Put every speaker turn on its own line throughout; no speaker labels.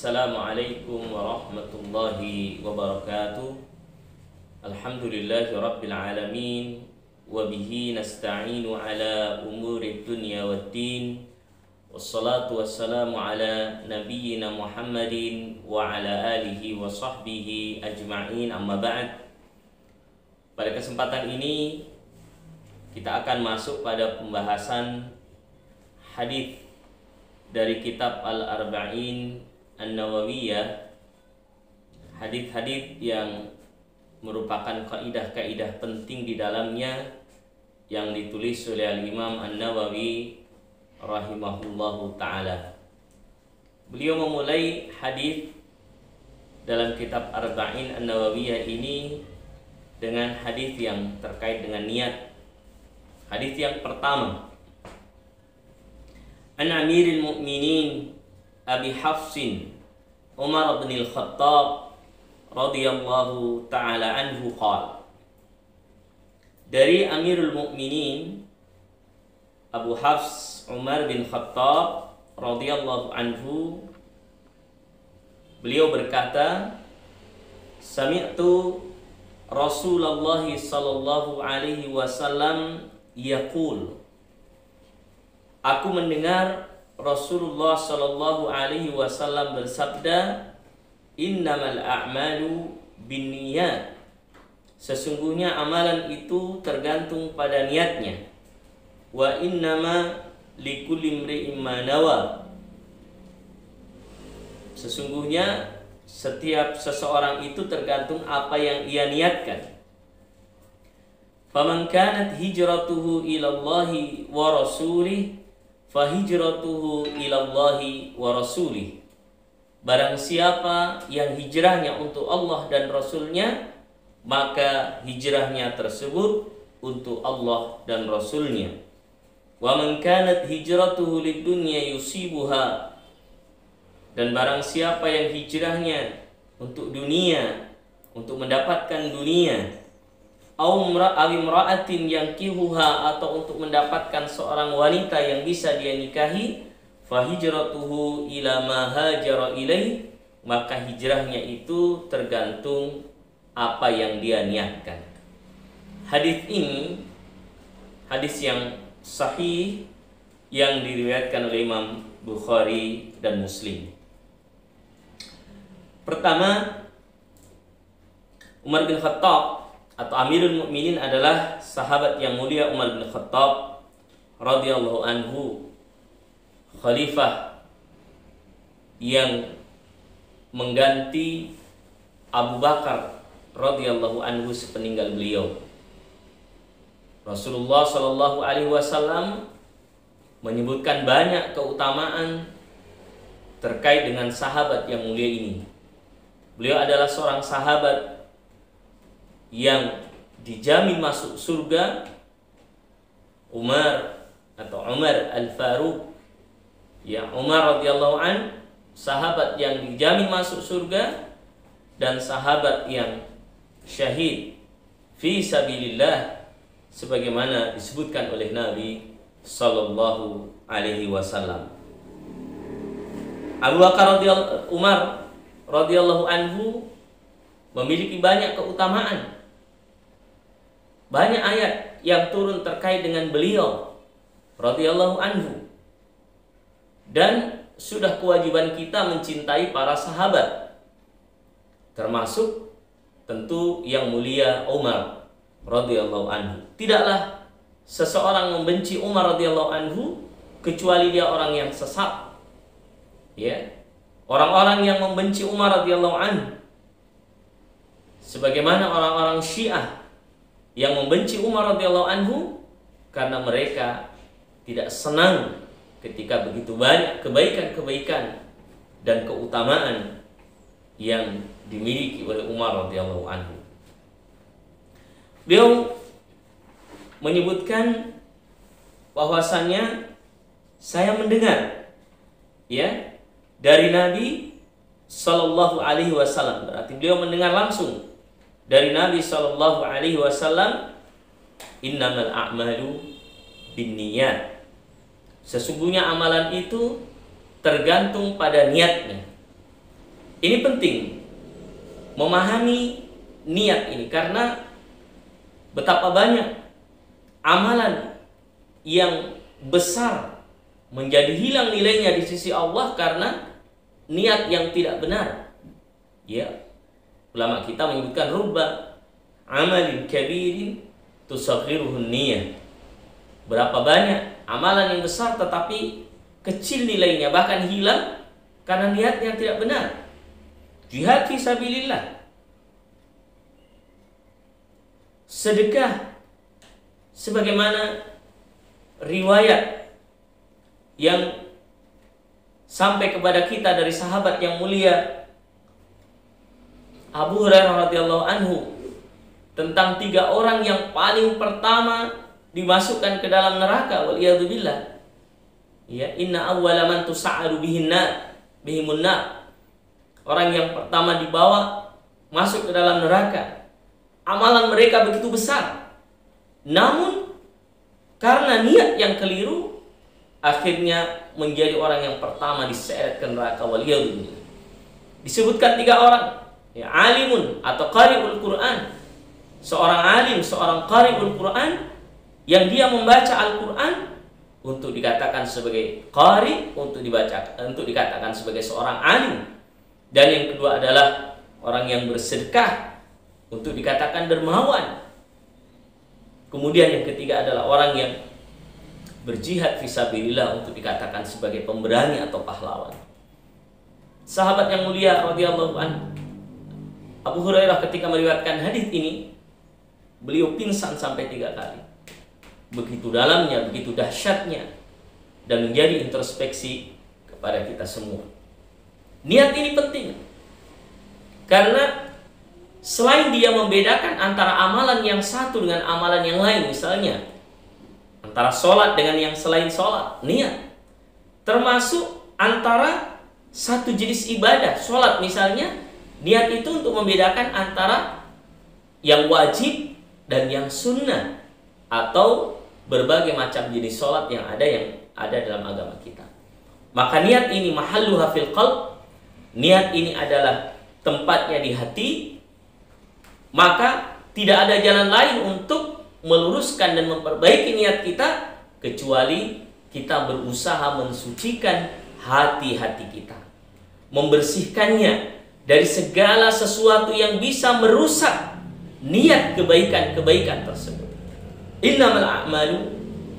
Assalamualaikum warahmatullahi wabarakatuh. Alhamdulillahi rabbil alamin. Wabihi nasta'inu ala umuri dunya waddin. Wassalatu wassalamu ala nabiyyina Muhammadin wa ala alihi wa sahbihi ajma'in, amma ba'd. Pada kesempatan ini kita akan masuk pada pembahasan hadis dari kitab Al-Arba'in An-Nawawiyah, hadis-hadis yang merupakan kaidah-kaidah penting di dalamnya yang ditulis oleh Al-Imam An-Nawawi rahimahullahu ta'ala. Beliau memulai hadis dalam kitab Arba'in An-Nawawiyah ini dengan hadis yang terkait dengan niat. Hadis yang pertama, An Amiril Mu'minin Abi Hafsin Umar bin Al-Khattab radhiyallahu ta'ala anhu qala. Dari Amirul Mu'minin Abu Hafs Umar bin Khattab radhiyallahu anhu, beliau berkata, sami'tu Rasulullah sallallahu alaihi wasallam yaqul, aku mendengar Rasulullah sallallahu alaihi wasallam bersabda, innamal a'malu binniyat, sesungguhnya amalan itu tergantung pada niatnya, wa innama likulli imri'in ma nawa, sesungguhnya setiap seseorang itu tergantung apa yang ia niatkan. Faman kanat hijratuhu ilallahi wa rasulih fahijratuhu ilallahi wa rasulih. Barang siapa yang hijrahnya untuk Allah dan Rasulnya, maka hijrahnya tersebut untuk Allah dan Rasulnya. Wa man kanat hijratuhu lidunya yusibuha, dan barang siapa yang hijrahnya untuk dunia, untuk mendapatkan dunia, au imra'atin yankihuha, atau untuk mendapatkan seorang wanita yang bisa dia nikahi, fa hijratuhu ila ma hajara ilaih, maka hijrahnya itu tergantung apa yang dia niatkan. Hadis ini hadis yang sahih yang diriwayatkan oleh Imam Bukhari dan Muslim. Pertama, Umar bin Khattab atau Amirul Mukminin adalah sahabat yang mulia Umar bin Khattab radhiyallahu anhu, khalifah yang mengganti Abu Bakar radhiyallahu anhu sepeninggal beliau. Rasulullah sallallahu alaihi wasallam menyebutkan banyak keutamaan terkait dengan sahabat yang mulia ini. Beliau adalah seorang sahabat yang dijamin masuk surga. Umar atau Umar Al-Faruq, ya, Umar radhiyallahu an, sahabat yang dijamin masuk surga dan sahabat yang syahid fi sabilillah, sebagaimana disebutkan oleh Nabi sallallahu alaihi wasallam. Umar radhiyallahu anhu memiliki banyak keutamaan. Banyak ayat yang turun terkait dengan beliau radhiyallahu anhu. Dan sudah kewajiban kita mencintai para sahabat, termasuk tentu yang mulia Umar radhiyallahu anhu. Tidaklah seseorang membenci Umar radhiyallahu anhu kecuali dia orang yang sesat. Ya. Orang-orang yang membenci Umar radhiyallahu anhu, sebagaimana orang-orang Syiah yang membenci Umar radhiyallahu anhu karena mereka tidak senang ketika begitu banyak kebaikan-kebaikan dan keutamaan yang dimiliki oleh Umar radhiyallahu anhu. Beliau menyebutkan bahwasannya saya mendengar, ya, dari Nabi sallallahu alaihi wasallam, berarti beliau mendengar langsung dari Nabi sallallahu alaihi wasallam, innamal a'malu binniyat, sesungguhnya amalan itu tergantung pada niatnya. Ini penting memahami niat ini, karena betapa banyak amalan yang besar menjadi hilang nilainya di sisi Allah karena niat yang tidak benar. Ya, ulama kita menyebutkan rubba amalin kabirin tusaghiruhun niyah. Berapa banyak amalan yang besar tetapi kecil nilainya, bahkan hilang karena niatnya tidak benar. Jihad fi sabilillah, sedekah, sebagaimana riwayat yang sampai kepada kita dari sahabat yang mulia Abu Hurairah radhiyallahu anhu tentang 3 orang yang paling pertama dimasukkan ke dalam neraka, waliyadzubillah. Ya, inna awwala man tus'aru bihimun nar. Orang yang pertama dibawa masuk ke dalam neraka, amalan mereka begitu besar, namun karena niat yang keliru akhirnya menjadi orang yang pertama diseret ke neraka, waliyadzubillah. Disebutkan 3 orang, ya, alimun atau qari'ul Quran, seorang alim, seorang qari'ul Quran yang dia membaca Al-Quran untuk dikatakan sebagai qari, untuk dikatakan sebagai seorang alim. Dan yang kedua adalah orang yang bersedekah untuk dikatakan dermawan. Kemudian yang ketiga adalah orang yang berjihad fisabilillah untuk dikatakan sebagai pemberani atau pahlawan. Sahabat yang mulia radhiyallahu anhu Abu Hurairah ketika meriwayatkan hadis ini, beliau pingsan sampai 3 kali. Begitu dalamnya, begitu dahsyatnya, dan menjadi introspeksi kepada kita semua. Niat ini penting karena selain dia membedakan antara amalan yang satu dengan amalan yang lain, misalnya antara sholat dengan yang selain sholat, niat. Termasuk antara satu jenis ibadah, sholat misalnya, niat itu untuk membedakan antara yang wajib dan yang sunnah, atau berbagai macam jenis sholat yang ada dalam agama kita. Maka niat ini mahalluha fil qalb, niat ini adalah tempatnya di hati. Maka tidak ada jalan lain untuk meluruskan dan memperbaiki niat kita kecuali kita berusaha mensucikan hati-hati kita, membersihkannya dari segala sesuatu yang bisa merusak niat kebaikan-kebaikan tersebut. Innamal a'malu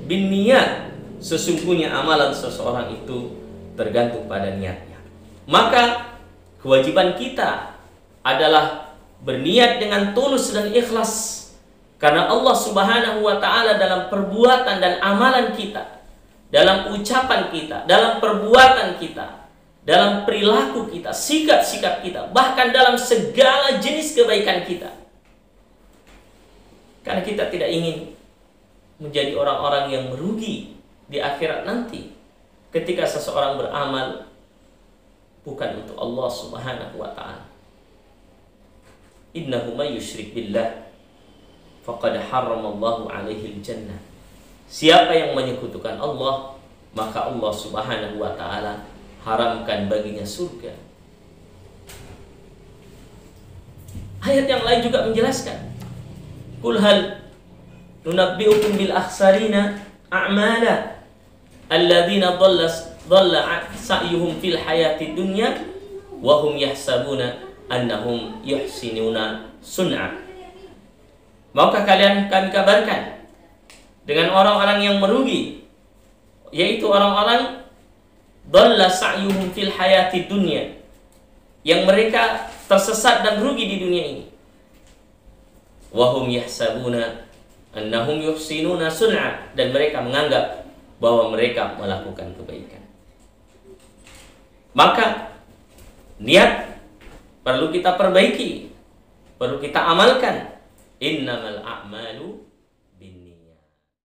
binniyat, sesungguhnya amalan seseorang itu tergantung pada niatnya. Maka kewajiban kita adalah berniat dengan tulus dan ikhlas, karena Allah Subhanahu wa ta'ala dalam perbuatan dan amalan kita, dalam ucapan kita, dalam perbuatan kita, dalam perilaku kita, sikap-sikap kita, bahkan dalam segala jenis kebaikan kita. Karena kita tidak ingin menjadi orang-orang yang merugi di akhirat nanti ketika seseorang beramal bukan untuk Allah Subhanahu wa ta'ala. Innahu may yusyrik billah faqad harramallahu alaihi al-jannah. Siapa yang menyekutukan Allah, maka Allah Subhanahu wa ta'ala haramkan baginya surga. Ayat yang lain juga menjelaskan, qul hal nunabbi'ukum bil akhsarina a'mala alladzina dhalla sa'yuhum fil hayati dunya wa hum yahsabuna annahum yuhsinuna sun'a. Maukah kami kabarkan dengan orang-orang yang merugi, yaitu orang-orang dhalla sa'yuhum fil hayati dunya, yang mereka tersesat dan rugi di dunia ini. Wa hum yahsabuna annahum yuhsinuna sun'a, dan mereka menganggap bahwa mereka melakukan kebaikan. Maka niat perlu kita perbaiki, perlu kita amalkan. Innamal a'malu